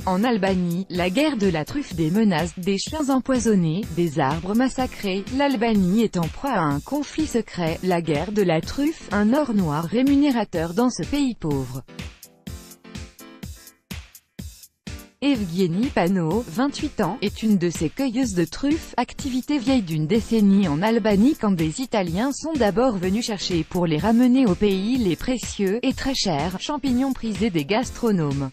En Albanie, la guerre de la truffe, des menaces, des chiens empoisonnés, des arbres massacrés, l'Albanie est en proie à un conflit secret, la guerre de la truffe, un or noir rémunérateur dans ce pays pauvre. Evgueni Pano, 28 ans, est une de ces cueilleuses de truffes, activité vieille d'une décennie en Albanie quand des Italiens sont d'abord venus chercher pour les ramener au pays les précieux, et très chers, champignons prisés des gastronomes.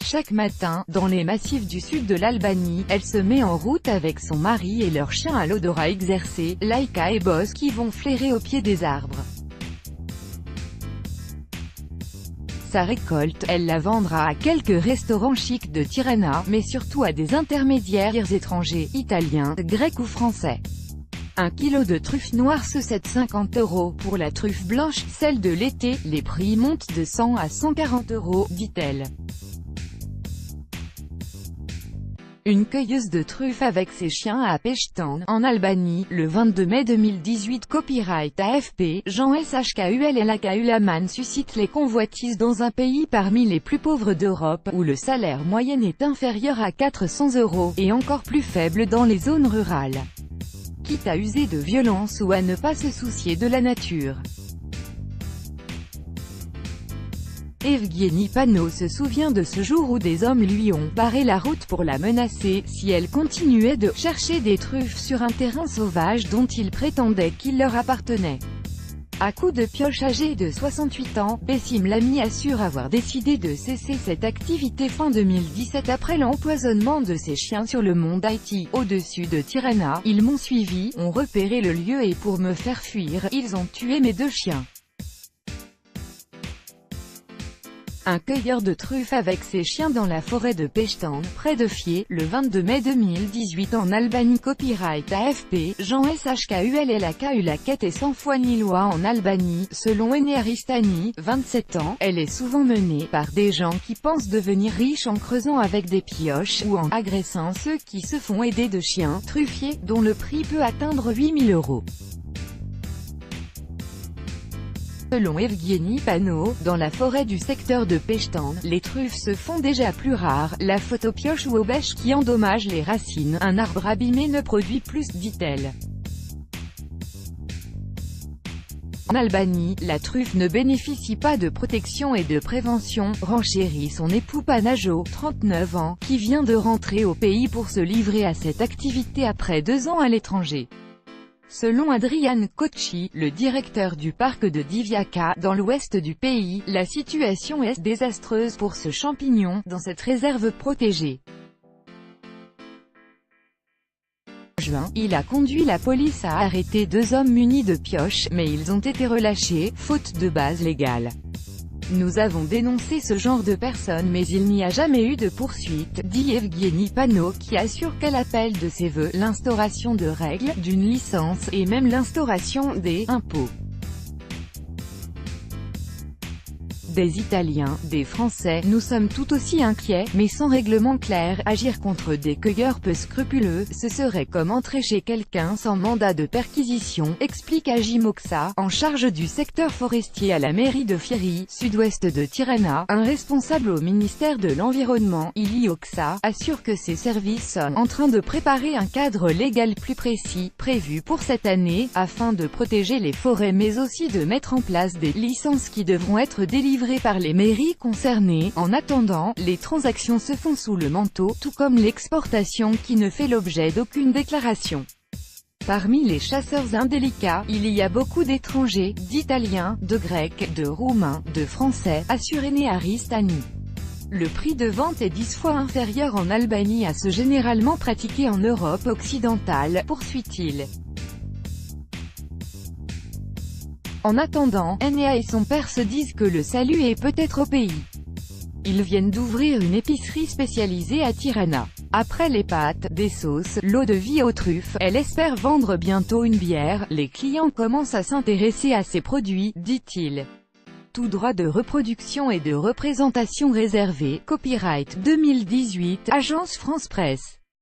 Chaque matin, dans les massifs du sud de l'Albanie, elle se met en route avec son mari et leur chien à l'odorat exercé, Laika et Boss, qui vont flairer au pied des arbres. Sa récolte, elle la vendra à quelques restaurants chics de Tirana, mais surtout à des intermédiaires étrangers, italiens, grecs ou français. Un kilo de truffe noire se 7,50 €. Pour la truffe blanche, celle de l'été, les prix montent de 100 à 140 €, dit-elle. Une cueilleuse de truffes avec ses chiens à Peshtan, en Albanie, le 22 mai 2018. Copyright AFP, Jean Shkul et Ulaman suscite les convoitises dans un pays parmi les plus pauvres d'Europe, où le salaire moyen est inférieur à 400 €, et encore plus faible dans les zones rurales. Quitte à user de violence ou à ne pas se soucier de la nature. Evgueni Pano se souvient de ce jour où des hommes lui ont barré la route pour la menacer, si elle continuait de chercher des truffes sur un terrain sauvage dont ils prétendaient qu'il leur appartenait. À coups de pioche. Âgé de 68 ans, Bessim Lamy assure avoir décidé de cesser cette activité fin 2017 après l'empoisonnement de ses chiens sur le mont Daiti, au-dessus de Tirana. Ils m'ont suivi, ont repéré le lieu et pour me faire fuir, ils ont tué mes 2 chiens. Un cueilleur de truffes avec ses chiens dans la forêt de Peshtan, près de Fier, le 22 mai 2018 en Albanie. Copyright AFP, Jean Shkul et Ulaket est sans foi ni loi en Albanie, selon Enea, 27 ans, elle est souvent menée par des gens qui pensent devenir riches en creusant avec des pioches, ou en agressant ceux qui se font aider de chiens truffiers, dont le prix peut atteindre 8 000 €. Selon Evgueni Pano, dans la forêt du secteur de Peshtan, les truffes se font déjà plus rares, la faute aux pioches ou aux bêches qui endommagent les racines, un arbre abîmé ne produit plus, dit-elle. En Albanie, la truffe ne bénéficie pas de protection et de prévention, renchérit son époux Panajo, 39 ans, qui vient de rentrer au pays pour se livrer à cette activité après 2 ans à l'étranger. Selon Adrian Kochi, le directeur du parc de Divjaka, dans l'ouest du pays, la situation est désastreuse pour ce champignon, dans cette réserve protégée. En juin, il a conduit la police à arrêter 2 hommes munis de pioches, mais ils ont été relâchés, faute de base légale. Nous avons dénoncé ce genre de personnes mais il n'y a jamais eu de poursuite, dit Evgueni Pano, qui assure qu'elle appelle de ses vœux l'instauration de règles, d'une licence, et même l'instauration des impôts. Des Italiens, des Français, nous sommes tout aussi inquiets, mais sans règlement clair. Agir contre des cueilleurs peu scrupuleux, ce serait comme entrer chez quelqu'un sans mandat de perquisition, explique Haji Moksa, en charge du secteur forestier à la mairie de Fieri, sud-ouest de Tirana. Un responsable au ministère de l'Environnement, Ili Oksa, assure que ses services sont en train de préparer un cadre légal plus précis, prévu pour cette année, afin de protéger les forêts mais aussi de mettre en place des licences qui devront être délivrées par les mairies concernées. En attendant, les transactions se font sous le manteau, tout comme l'exportation qui ne fait l'objet d'aucune déclaration. Parmi les chasseurs indélicats, il y a beaucoup d'étrangers, d'Italiens, de Grecs, de Roumains, de Français, assure Enea Ristani. Le prix de vente est 10 fois inférieur en Albanie à ce généralement pratiqué en Europe occidentale, poursuit-il. En attendant, Enea et son père se disent que le salut est peut-être au pays. Ils viennent d'ouvrir une épicerie spécialisée à Tirana. Après les pâtes, des sauces, l'eau de vie aux truffes, elle espère vendre bientôt une bière. Les clients commencent à s'intéresser à ces produits, dit-il. Tout droit de reproduction et de représentation réservé. Copyright 2018, Agence France Presse.